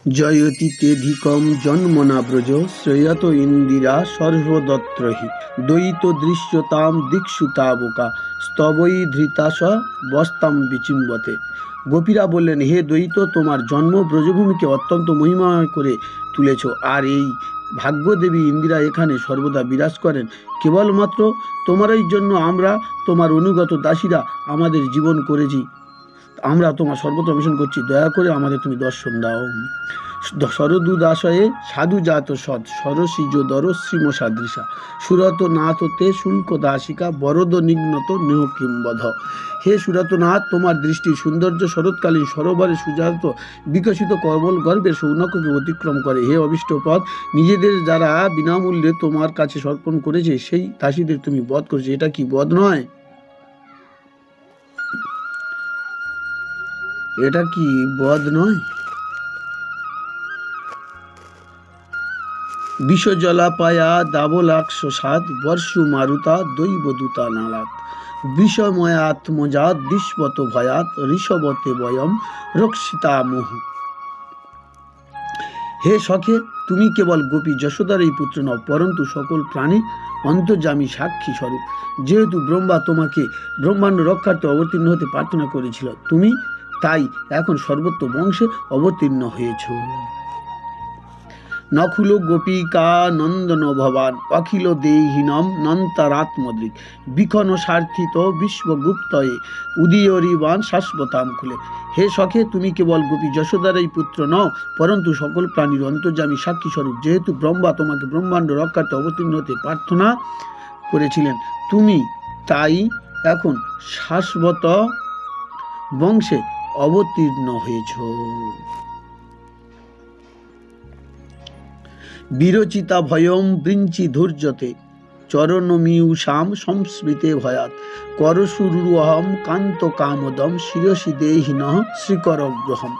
জয়তি তেধিকম জন্মনা ব্রজ শ্রেয়ত ইন্দিরা সর্বদত্রহি দ্বৈত দৃশ্যতাম দিক্ষুতাবকা স্তবৈ ধৃতাস বস্তাম বিচিম্বতে। গোপীরা বললেন, হে দ্বৈত, তোমার জন্ম ব্রজভূমিকে অত্যন্ত মহিমাময় করে তুলেছ, আর এই ভাগ্যদেবী ইন্দিরা এখানে সর্বদা বিরাজ করেন। কেবলমাত্র তোমারই জন্য আমরা তোমার অনুগত দাসীরা আমাদের জীবন করেছি। আমরা তোমার সর্বত্র অন্বেষণ করছি, দয়া করে আমাদের তুমি দর্শন দাও। শরদুদাশয়ে সাধু জাত সৎ সরসিজ দর শ্রীম সাদৃশা সুরত নাথ তে শুল্ক দাসিকা বরদ নিঘ্নত নেহ কিম্বধ। হে সুরতনাথ, তোমার দৃষ্টির সৌন্দর্য শরৎকালীন সরোবরে সুজাত বিকশিত কমল গর্ভের সৌনককে অতিক্রম করে। হে অভীষ্টপদ, নিজেদের যারা বিনামূল্যে তোমার কাছে সমর্পণ করেছে সেই দাসীদের তুমি বধ করেছো। এটা কি বধ নয়? এটা কি বধ নয়? বিষজলাপায়া দাবলাক্ষ সাদ বর্ষু মারুতা দৈবদূতা নালাত বিষময় আত্মজাত দিশবত ভয়াত ঋষবতে বয়ম রক্ষিতা মোহ। হে সখে, তুমি কেবল গোপী যশোদার এই পুত্র নও, পরন্তু সকল প্রাণীর অন্তর্যামী সাক্ষী স্বরূপ। যেহেতু ব্রহ্মা তোমাকে ব্রহ্মাণ্ড রক্ষার্থে অবতীর্ণ হতে প্রার্থনা করেছিল, তুমি তাই এখন সর্বত্র বংশে অবতীর্ণ হয়েছ। নকুল গোপিকা নন্দন ভবান অখিল দেহিনম নন্তারাত্মদৃক বিখন সার্থিত বিশ্বগুপ্তয়ে উদীয়রিবান শাশ্বতাম খুলে। হে সখে, তুমি কেবল গোপী যশোদার এই পুত্র নও, পরন্তু সকল প্রাণীর অন্তর্যামী সাক্ষী স্বরূপ। যেহেতু ব্রহ্মা তোমাকে ব্রহ্মাণ্ড রক্ষার্থে অবতীর্ণ হতে প্রার্থনা করেছিলেন, তুমি তাই এখন শাশ্বত বংশে অবতীর্ণ হয়েছ। বিরচিতা ভয়ম বৃঞ্চি ধৈর্যতে চরণমিউষাম সংস্মৃতে ভয়াত করসুরুহম কান্ত কামদম শিরসি দেহিনঃ শ্রীকরগ্রহম।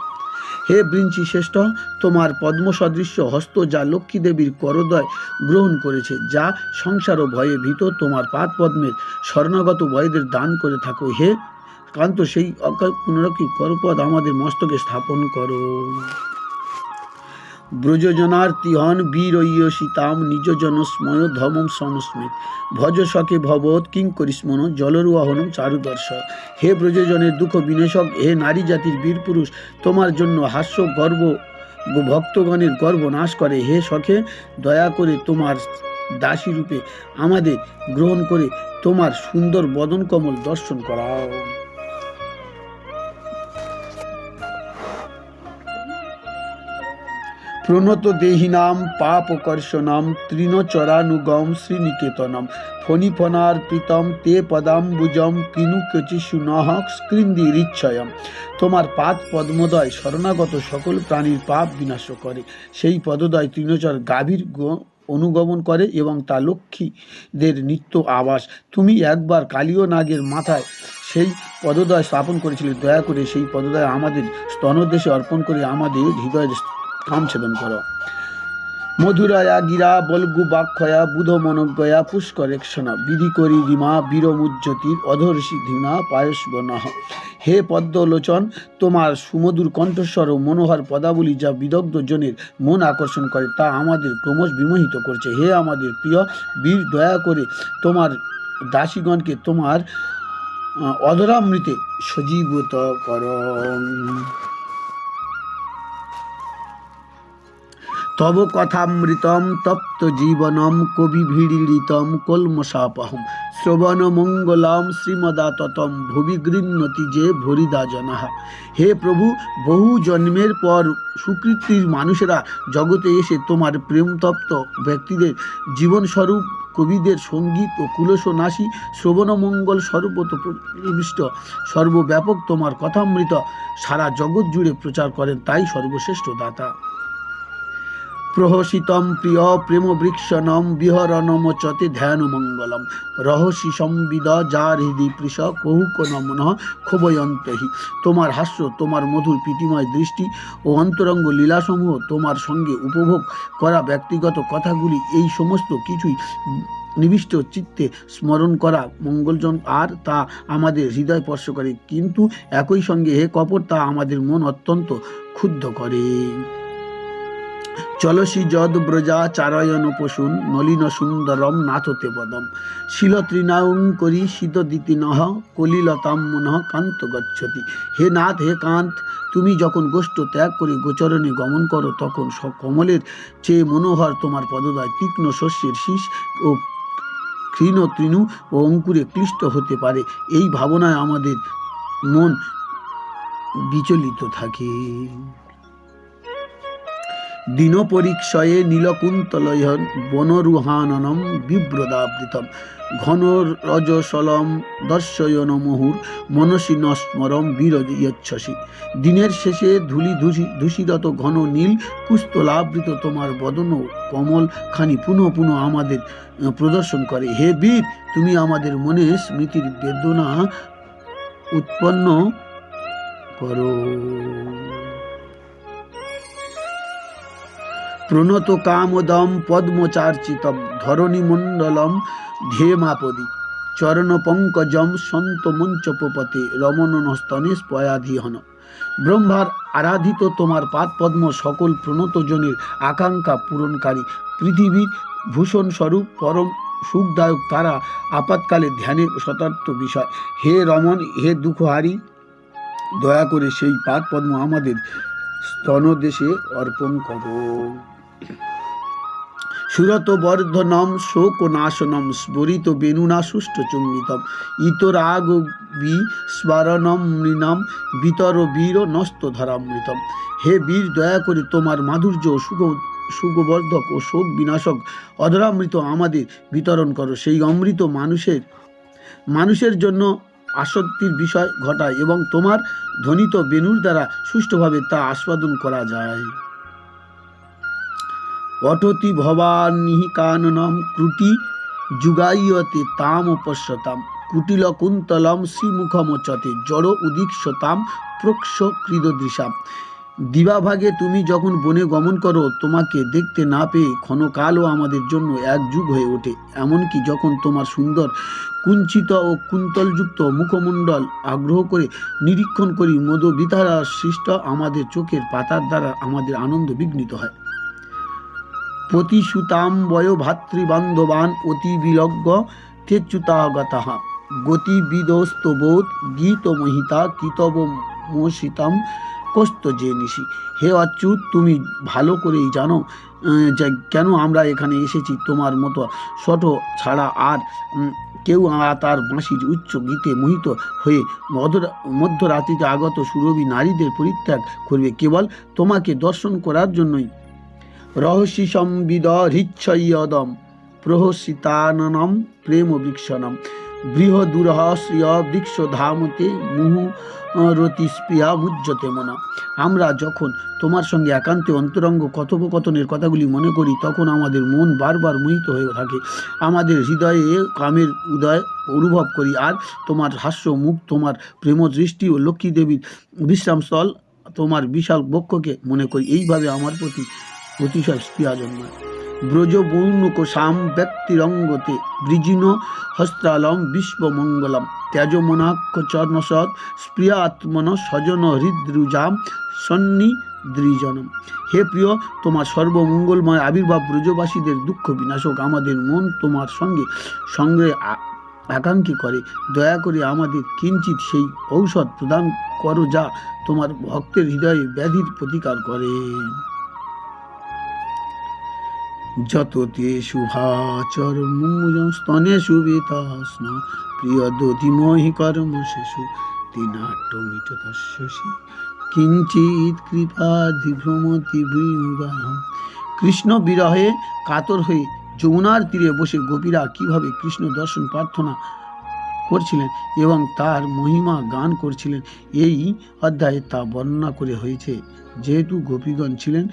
হে বৃঞ্চি শ্রেষ্ঠ, তোমার পদ্মসদৃশ্য হস্ত যা লক্ষ্মী দেবীর করদয় গ্রহণ করেছে, যা সংসার ও ভয়ে ভীত তোমার পাদ পদ্মের শরণাগত ভয়দের দান করে থাকো। হে কান্ত, সেই পুনরক্ষী করপদ আমাদের মস্তকে স্থাপন করো। ব্রজজনার্তিহন বীরয়সীতাম নিজজন স্ময় ধমম সংস্মিত ভজ সখে ভবৎ কিঙ্করিস্মন জলরুয়াহনম চারুদর্শ। হে ব্রজজনের দুঃখ বিনাশক, হে নারী জাতির বীর পুরুষ, তোমার জন্য হাস্য গর্ব ভক্তগণের গর্ব নাশ করে। হে সখে, দয়া করে তোমার দাসী রূপে আমাদের গ্রহণ করে তোমার সুন্দর বদন কমল দর্শন করাও। প্রণত দেহিনাম পাপকর্ষণম তৃণচরানুগম শ্রীনিকেতনম ফণিফণার্পিতম তে পদাম্বুজম কিনুকচিশুনঃ স্কৃন্দিরিচ্ছয়ম। তোমার পাদ পদ্মদয় শরণাগত সকল প্রাণীর পাপ বিনাশ করে। সেই পদদয় তৃণচর গাভীর অনুগমন করে এবং তা লক্ষ্মীদের নিত্য আবাস। তুমি একবার কালীয় নাগের মাথায় সেই পদদয় স্থাপন করেছিলে, দয়া করে সেই পদদয় আমাদের স্তনদেশে অর্পণ করে আমাদের হৃদয়ের কাম ছেদন করো। মধুরায়া গিরা বলগু বাক্ষয়া বুধ মনজ্ঞয়া পুষ্করেক্ষণ বিধি করি রিমা বীরমুজ্জ্যোতির অধর্ষি ধীনা পায়সবনঃ। হে পদ্মলোচন, তোমার সুমধুর কণ্ঠস্বর ও মনোহর পদাবলী যা বিদগ্ধ জনের মন আকর্ষণ করে, তা আমাদের ক্রমশ বিমোহিত করছে। হে আমাদের প্রিয় বীর, দয়া করে তোমার দাসীগণকে তোমার অধরামৃতে সজীবত কর। তব কথামৃতম তপ্ত জীবনম কবিভিড়িতম কলমশাপহম শ্রবণ মঙ্গলম শ্রীমদাততম ভুবি গৃহ্ণতি যে ভরিদা জনাহ। হে প্রভু, বহু জন্মের পর সুকৃতির মানুষেরা জগতে এসে তোমার প্রেমতপ্ত ব্যক্তিদের জীবনস্বরূপ কবিদের সঙ্গীত ও কুলসনাশী শ্রবণমঙ্গল সর্বত প্রবিষ্ট সর্বব্যাপক তোমার কথামৃত সারা জগৎ জুড়ে প্রচার করেন, তাই সর্বশ্রেষ্ঠ দাতা। প্রহসিতম প্রিয় প্রেম বৃক্ষণম বিহরণমোচতে ধ্যানমঙ্গলম রহসি সংবিদ যার হৃদি পৃষ কহুক নমন ক্ষোভয়ন্তহি। তোমার হাস্য, তোমার মধুর প্রীতিময় দৃষ্টি ও অন্তরঙ্গ লীলাসমূহ, তোমার সঙ্গে উপভোগ করা ব্যক্তিগত কথাগুলি, এই সমস্ত কিছুই নিবিষ্ট চিত্তে স্মরণ করা মঙ্গলজন, আর তা আমাদের হৃদয় স্পর্শ করে। কিন্তু একই সঙ্গে হে কপট, তা আমাদের মন অত্যন্ত ক্ষুব্ধ করে। চলসি যদ ব্রজা চারয়ন পশুন নলিন সুন্দরম নাথতে পদম শিল তৃণায়ং করি শীত দিতি নহ কলিলতাম মনঃ কান্ত গচ্ছতি। হে নাথ, হে কান্ত, তুমি যখন গোষ্ঠ ত্যাগ করে গোচরণে গমন করো তখন কমলের চেয়ে মনোহর তোমার পদদয় তীক্ষ্ণ শস্যের শীষ ও ক্ষীণ তৃণু ও অঙ্কুরে ক্লিষ্ট হতে পারে, এই ভাবনায় আমাদের মন বিচলিত থাকে। দিন পরীক্ষয়ে নীলকুন্তলয় বনরুহাননম বিব্রদাবৃতম ঘন রজসলম দর্শয়ন মুহুর মনসী নস্মরম বিরজয়চ্ছসি। দিনের শেষে ধূসিরত ঘন নীল কুস্তলাবৃত তোমার বদন কমল খানি পুনঃ পুনঃ আমাদের প্রদর্শন করে। হে বীর, তুমি আমাদের মনে স্মৃতির বেদনা উৎপন্ন করো। প্রণত কামদম পদ্মচার্চিতম ধরণীমণ্ডলম ধেমাপদি চরণ পঙ্কজম সন্ত মঞ্চপপতে রমণন স্তনে স্পয়াধিহন। ব্রহ্মার আরাধিত তোমার পাদ পদ্ম সকল প্রণত জনের আকাঙ্ক্ষা পূরণকারী, পৃথিবীর ভূষণ স্বরূপ পরম সুখদায়ক, তারা আপাতকালে ধ্যানের শতার্থ বিষয়। হে রমণ, হে দুঃখহারী, দয়া করে সেই পাদ পদ্ম আমাদের স্তনদেশে অর্পণ করো। সুরত বর্ধনম শোক নাশনম স্মরিত বেনুনা সুষ্ঠ চুম্বিতম ইতরাগ বিস্মরণম মৃণম বিতর বীর নস্ত ধরামৃতম। হে বীর, দয়া করে তোমার মাধুর্য সুগবর্ধক ও শোক বিনাশক অধরামৃত আমাদের বিতরণ করো। সেই অমৃত মানুষের জন্য আসক্তির বিষয় ঘটায় এবং তোমার ধ্বনিত বেণুর দ্বারা সুষ্ঠুভাবে তা আস্বাদন করা যায়। অটতি ভবানিহি কাননম ক্রুটি যুগায়তে তাম পশ্যতাম কুটিল কুন্তলম শ্রীমুখমোচতে জড় উদীক্ষতাম প্রক্ষ কৃদদৃশাম। দিবাভাগে তুমি যখন বনে গমন করো, তোমাকে দেখতে না পেয়ে ক্ষণকালও আমাদের জন্য এক যুগ হয়ে ওঠে। এমনকি যখন তোমার সুন্দর কুঞ্চিত ও কুন্তলযুক্ত মুখমণ্ডল আগ্রহ করে নিরীক্ষণ করি, মদবিতারা সৃষ্ট আমাদের চোখের পাতার দ্বারা আমাদের আনন্দ বিঘ্নিত হয়। প্রতিসুতাম বয় ভাতৃবান্ধবান অতি বিলগ্ন তেচ্যুতাগতঃ গতিবিদস্তবোধ গীতমহিতা কিতব মোষিতাম কস্ত যে নিশি। হে অচ্যুত, তুমি ভালো করেই জানো যে কেন আমরা এখানে এসেছি। তোমার মতো ছোট ছাড়া আর কেউ তার বাঁশির উচ্চ গীতে মোহিত হয়ে মধ্যরাত্রিতে আগত সুরভী নারীদের পরিত্যাগ করবে কেবল তোমাকে দর্শন করার জন্যই। রহস্যি সংবিদ হৃচ্ছয়দম প্রহসিতাননম প্রেম বৃক্ষণম বৃহদুরহস্য বৃক্ষ ধামতে মুহুরতি স্পৃহা মুজ্জতে মনা। আমরা যখন তোমার সঙ্গে একান্তে অন্তরঙ্গ কথোপকথনের কথাগুলি মনে করি, তখন আমাদের মন বারবার মোহিত হয়ে থাকে। আমাদের হৃদয়ে কামের উদয় অনুভব করি, আর তোমার হাস্য মুখ, তোমার প্রেম দৃষ্টি ও লক্ষ্মী দেবীর বিশ্রামস্থল, তোমার বিশাল বক্ষকে মনে করি। এইভাবে আমার প্রতি অতিশয় স্পৃহা জন্মায়। ব্রজবৌনুকসাম ব্যক্তিরঙ্গতে বৃজিন হস্ত্রালম বিশ্বমঙ্গলম ত্যাজমনাক্ষচর্ণসৎ স্প্রিয়াত্মন স্বজন হৃদ্রুজাম সন্নিদ্রিজনম। হে প্রিয়, তোমার সর্বমঙ্গলময় আবির্ভাব ব্রজবাসীদের দুঃখ বিনাশক। আমাদের মন তোমার সঙ্গে আকাঙ্ক্ষী করে। দয়া করে আমাদের কিঞ্চিত সেই ঔষধ প্রদান করো যা তোমার ভক্তের হৃদয়ে ব্যাধির প্রতিকার করে। যত তে শুভাচর মুজ স্তনে শুভেতাস্ন প্রিয় দধিমহি কর্ম শেষু তিনাট্যমিত তস্যসি কিঞ্চিত কৃপাধি ভ্রমতি ভৃঙ্গাহম। কৃষ্ণ বিরহে কাতর হয়ে যমুনার তীরে বসে গোপীরা কিভাবে কৃষ্ণ দর্শন প্রার্থনা করছিলেন এবং তার মহিমা গান করছিলেন, এই অধ্যায়ে তা বর্ণনা করে হয়েছে। যেহেতু গোপীগণ ছিলেন